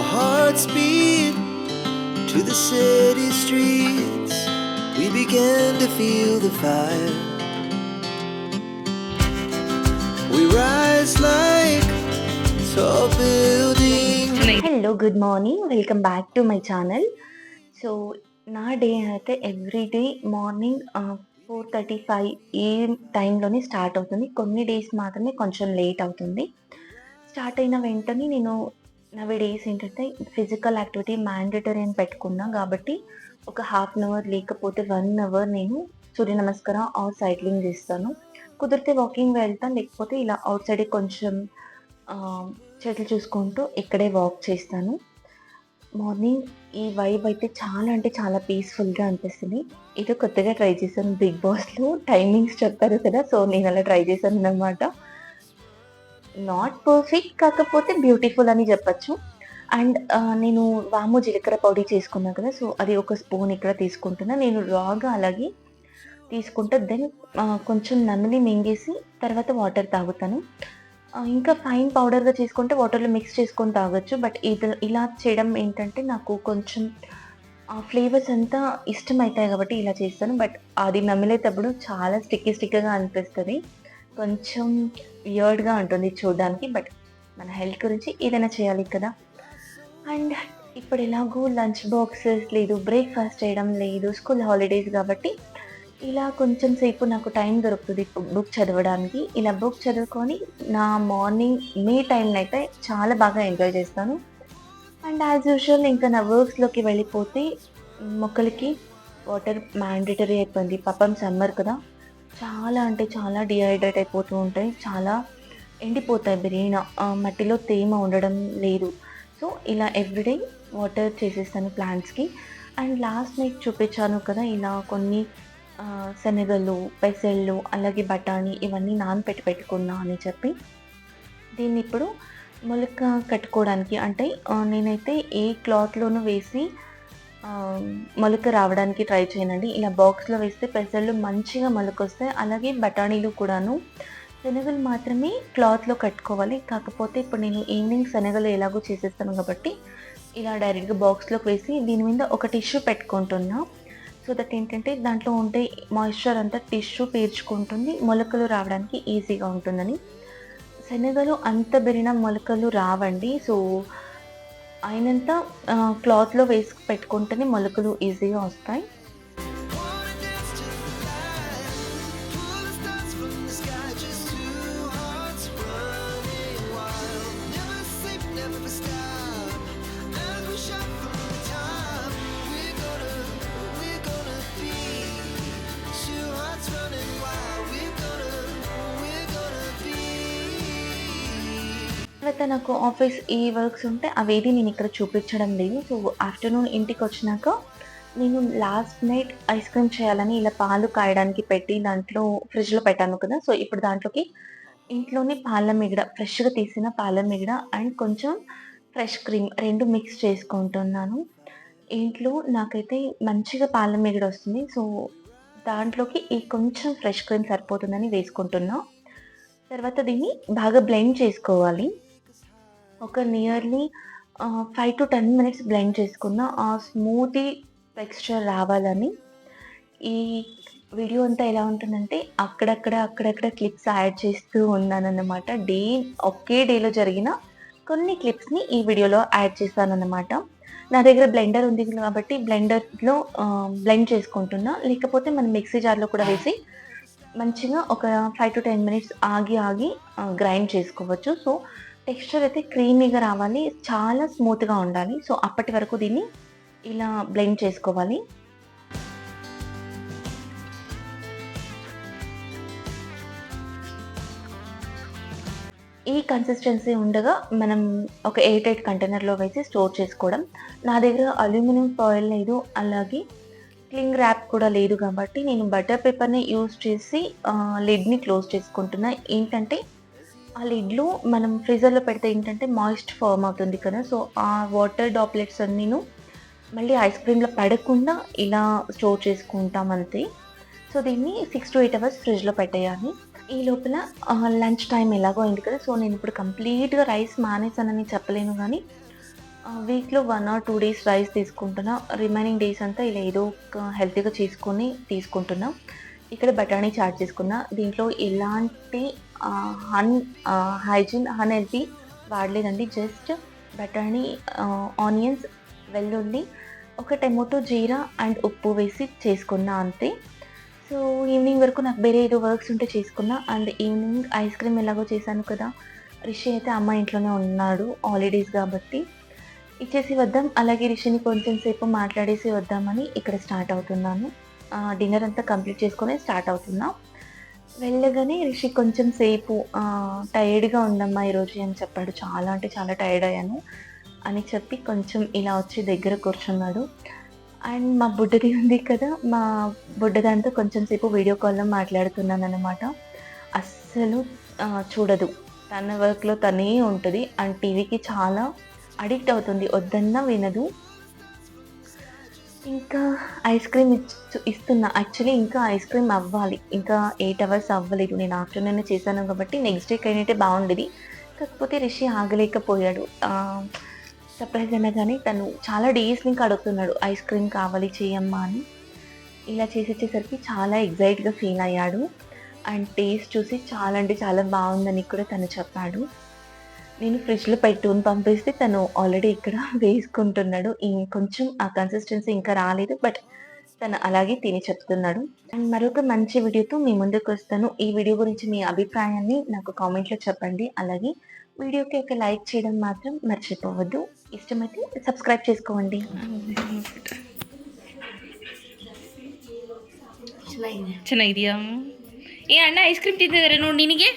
Our hearts beat to the city streets. We began to feel the fire. We rise like tall buildings. Hello good morning, welcome back to my channel. So నా day అయితే everyday morning 4:35 ఈ టైంలోనే start అవుతుంది. కొన్ని days మాత్రమే కొంచెం late అవుతుంది. Start అయిన వెంటనే నేను నవే డేస్ ఏంటంటే ఫిజికల్ యాక్టివిటీ మ్యాండేటరీ అని పెట్టుకున్నా కాబట్టి ఒక హాఫ్ అన్ అవర్ లేకపోతే 1 అవర్ నేను సూర్య నమస్కారం ఆర్ సైక్లింగ్ చేస్తాను. కుదిరితే వాకింగ్ వెళ్తాను, లేకపోతే ఇలా అవుట్ సైడే కొంచెం చెట్లు చూసుకుంటూ ఇక్కడే వాక్ చేస్తాను. మార్నింగ్ ఈ వైబ్ అయితే చాలా అంటే చాలా పీస్ఫుల్గా అనిపిస్తుంది. ఏదో కొత్తగా ట్రై చేశాను. బిగ్ బాస్లో టైమింగ్స్ చెప్తారు కదా, సో నేను అలా ట్రై చేశాను అనమాట. నాట్ పర్ఫెక్ట్, కాకపోతే బ్యూటిఫుల్ అని చెప్పచ్చు. అండ్ నేను వాము జీలకర్ర పొడి చేసుకున్నాను కదా, సో అది ఒక స్పూన్ ఇక్కడ తీసుకుంటున్నా. నేను రాగా అలాగే తీసుకుంటా, దెన్ కొంచెం నమిలి మింగేసి తర్వాత వాటర్ తాగుతాను. ఇంకా ఫైన్ పౌడర్‌గా చేసుకుంటే వాటర్‌లో మిక్స్ చేసుకొని తాగొచ్చు. బట్ ఇలా చేయడం ఏంటంటే నాకు కొంచెం ఆ ఫ్లేవర్స్ అంతా ఇష్టమైతాయి కాబట్టి ఇలా చేస్తాను. బట్ అది నమిలేటప్పుడు చాలా స్టిక్కీగా అనిపిస్తది. కొంచెం వియర్డ్‌గా ఉంటుంది చూడడానికి. బట్ మన హెల్త్ గురించి ఏదైనా చేయాలి కదా! అండ్ ఇప్పుడు ఎలాగో లంచ్ బాక్సెస్ లేదు, బ్రేక్‌ఫాస్ట్ చేయడం లేదు, స్కూల్ హాలిడేస్ కాబట్టి ఇలా కొంచెం సేపు నాకు టైం దొరుకుతది బుక్ చదవడానికి. ఇలా బుక్ చదువుకొని నా మార్నింగ్ మీ టైంనయితే చాలా బాగా ఎంజాయ్ చేస్తాను. అండ్ యాజ్ యూజువల్ ఇంకా నా వర్క్స్‌లోకి వెళ్ళిపోతే మొక్కలకి వాటర్ మ్యాండేటరీ అయిపోయింది. పాపం సమ్మర్ కదా! చాలా అంటే చాలా డీహైడ్రేట్ అయిపోతూ ఉంటాయి. చాలా ఎండిపోతాయి బెరీనా. మట్టిలో తేమ ఉండడం లేదు. సో ఇలా ఎవ్రీడే వాటర్ చేసేస్తాను ప్లాంట్స్‌కి. అండ్ లాస్ట్ నైట్ చూపించాను కదా, ఇలా కొన్ని శనగలు, పెసళ్ళు, అలాగే బఠానీ ఇవన్నీ పెట్టుకున్నా అని చెప్పి. దీన్నిప్పుడు మొలక కట్టుకోవడానికి అంటే నేనైతే ఏ క్లాత్‌లోనూ వేసి మొలక రావడానికి ట్రై చేయనండి. ఇలా బాక్స్‌లో వేస్తే పెసళ్ళు మంచిగా మొలకొస్తాయి. అలాగే బఠానీలు కూడాను. శనగలు మాత్రమే క్లాత్‌లో కట్టుకోవాలి. కాకపోతే ఇప్పుడు నేను ఈవినింగ్ శనగలు ఎలాగో చేసేస్తాను కాబట్టి ఇలా డైరెక్ట్‌గా బాక్స్‌లోకి వేసి దీని మీద ఒక టిష్యూ పెట్టుకుంటున్నా. సో దట్ ఏంటంటే దాంట్లో ఉండే మాయిశ్చర్ అంతా టిష్యూ పీల్చుకుంటుంది, మొలకలు రావడానికి ఈజీగా ఉంటుందని. శనగలు అంత బెరిన మొలకలు రావండి. సో అయినంత క్లాత్‌లో వేసి పెట్టుకుంటేనే మొలకలు ఈజీగా వస్తాయి. Wanna dance to the light, pull the stars from the sky, just two hearts running wild. Never sleep, never stop, as we shot from the top. We're gonna be two hearts running wild. We're gonna be. తర్వాత నాకు office ఈ works ఉంటే అవేది నేను ఇక్కడ చూపించడం లేదు. So afternoon ఇంటికొచ్చినాక నేను last night ice cream చేయాలని ఇలా పాలు కాయడానికి పెట్టి దాంట్లో ఫ్రిడ్జ్‌లో పెట్టాను కదా, సో ఇప్పుడు దాంట్లోకి ఇంట్లోనే పాల మీగడ, ఫ్రెష్‌గా తీసిన పాల మీగడ అండ్ కొంచెం ఫ్రెష్ క్రీమ్ 2 మిక్స్ చేసుకుంటున్నాను. ఇంట్లో నాకైతే మంచిగా పాల మీగడ వస్తుంది. సో దాంట్లోకి ఈ కొంచెం ఫ్రెష్ క్రీమ్ సరిపోతుందని వేసుకుంటున్నా. తర్వాత దీన్ని బాగా బ్లెండ్ చేసుకోవాలి. ఒక నియర్లీ 5-10 మినిట్స్ బ్లెండ్ చేసుకున్న ఆ స్మూతీ టెక్స్చర్ రావాలని. ఈ వీడియో అంతా ఎలా ఉంటుందంటే అక్కడక్కడ క్లిప్స్ యాడ్ చేస్తూ ఉన్నానన్నమాట. ఒకే డేలో జరిగిన కొన్ని క్లిప్స్‌ని ఈ వీడియోలో యాడ్ చేశానన్నమాట. నా దగ్గర బ్లెండర్ ఉంది కాబట్టి బ్లెండర్‌లో బ్లెండ్ చేసుకుంటున్నా. లేకపోతే మనం మిక్సీ జార్‌లో కూడా వేసి మంచిగా ఒక 5-10 మినిట్స్ ఆగి గ్రైండ్ చేసుకోవచ్చు. సో టెక్స్చర్ అయితే క్రీమీగా రావాలి, చాలా స్మూత్‌గా ఉండాలి. సో అప్పటి వరకు దీన్ని ఇలా బ్లెండ్ చేసుకోవాలి. ఈ కన్సిస్టెన్సీ ఉండగా మనం ఒక ఎయిర్ టైట్ కంటైనర్‌లో వేసి స్టోర్ చేసుకోవడం. నా దగ్గర అల్యూమినియం ఫాయిల్ లేదు, అలాగే క్లింగ్ ర్యాప్ కూడా లేదు కాబట్టి నేను బటర్ పేపర్‌ని యూజ్ చేసి లిడ్‌ని క్లోజ్ చేసుకుంటున్నా. ఏంటంటే ఆ లిడ్‌లో మనం ఫ్రీజర్‌లో పెడితే ఏంటంటే మాయిస్ట్ ఫార్మ్ అవుతుంది కదా, సో ఆ వాటర్ డ్రాప్లెట్స్ అన్నీను మళ్ళీ ఐస్ క్రీమ్‌లో పడకుండా ఇలా స్టోర్ చేసుకుంటాం అంతే. సో దీన్ని 6-8 అవర్స్ ఫ్రిడ్జ్‌లో పెట్టేయాలి. ఈ లోపల లంచ్ టైమ్ ఎలాగో అయింది కదా, సో నేను ఇప్పుడు కంప్లీట్‌గా రైస్ మానేసానని చెప్పలేను గానీ వీక్‌లో 1 ఆర్ 2 డేస్ రైస్ తీసుకుంటున్నా. రిమైనింగ్ డేస్ అంతా ఇలా ఏదో ఒక హెల్తీగా చేసుకొని తీసుకుంటున్నా. ఇక్కడ బఠానీ చాట్ చేసుకున్నా. దీంట్లో ఎలాంటి హైజీన్, అన్‌హెల్తీ వాడలేదండి. జస్ట్ బఠానీ, ఆనియన్స్, వెల్లుల్లి, ఒక టమోటో, జీరా అండ్ ఉప్పు వేసి చేసుకున్నా అంతే. సో, ఈవినింగ్ వరకు నాకు వేరే ఏదో వర్క్స్ ఉంటే చేసుకున్నా. అండ్ ఈవినింగ్ ఐస్ క్రీమ్ ఎలాగో చేశాను కదా! రిషి అయితే అమ్మ ఇంట్లోనే ఉన్నాడు హాలిడేస్ గాబట్టి. ఇచ్చేసి వద్దాం. అలాగే రిషిని కొంచెం సేపు మాట్లాడేసి వద్దామని ఇక్కడ స్టార్ట్ అవుతున్నాను. డిన్నర్ అంతా కంప్లీట్ చేసుకొని స్టార్ట్ అవుతున్నా. వెళ్ళగానే రిషి కొంచెం సేపు టైర్డ్‌గా ఉందమ్మా ఈరోజు అని చెప్పాడు. చాలా అంటే చాలా టైర్డ్ అయ్యాను అని చెప్పి కొంచెం ఇలా వచ్చి దగ్గర కూర్చున్నాడు. అండ్ మా బుడ్డది ఉంది కదా! మా బుడ్డదానితో కొంచెం సేపు వీడియో కాల్‌లో మాట్లాడుతున్నాననమాట. అస్సలు చూడదు. తన వర్క్‌లో తనే ఉంటది. అండ్ టీవీకి చాలా అడిక్ట్ అవుతుంది. వద్దన్నా వినదు. ఇంకా ఐస్ క్రీమ్ ఇస్తున్నా. యాక్చువల్లీ ఇంకా ఐస్ క్రీమ్ అవ్వాలి. ఇంకా 8 అవర్స్ అవ్వలేదు. నేను ఆఫ్టర్‌నూనే చేశాను కాబట్టి నెక్స్ట్ డేకైనైతే బావుండేది. కాకపోతే రిషి ఆగలేకపోయాడు. సర్ప్రైజ్ అనగానే తను చాలా డేస్ నుంచి అడుగుతున్నాడు. ఐస్ క్రీమ్ కావాలి చెయ్యమ్మా అని. ఇలా చేసిచ్చేసరికి చాలా ఎక్సైట్‌గా ఫీల్ అయ్యాడు. అండ్ టేస్ట్ చూసి చాలా అంటే చాలా బావుందని కూడా తను చెప్పాడు. నేను ఫ్రిడ్జ్‌లో పెట్టుకొని పంపిస్తే తను ఆల్రెడీ ఇక్కడ వేసుకుంటున్నాడు. కొంచెం ఆ కన్సిస్టెన్సీ ఇంకా రాలేదు. బట్ తను అలాగే తిని చెప్తున్నాడు. అండ్ మరొక మంచి వీడియోతో మీ ముందుకొస్తాను. ఈ వీడియో గురించి మీ అభిప్రాయాన్ని నాకు కామెంట్‌లో చెప్పండి. అలాగే వీడియోకి ఒక లైక్ చేయడం మాత్రం మర్చిపోవద్దు. ఇష్టమైతే సబ్స్క్రైబ్ చేసుకోండి. ಚೆನ್ನಾಗಿದೆಯಾ ಏ ಅಣ್ಣ ಐಸ್ ಕ್ರೀಮ್ ತಿಂತಿದ್ದಾರೆ ನೋಡಿ ನಿನಗೆ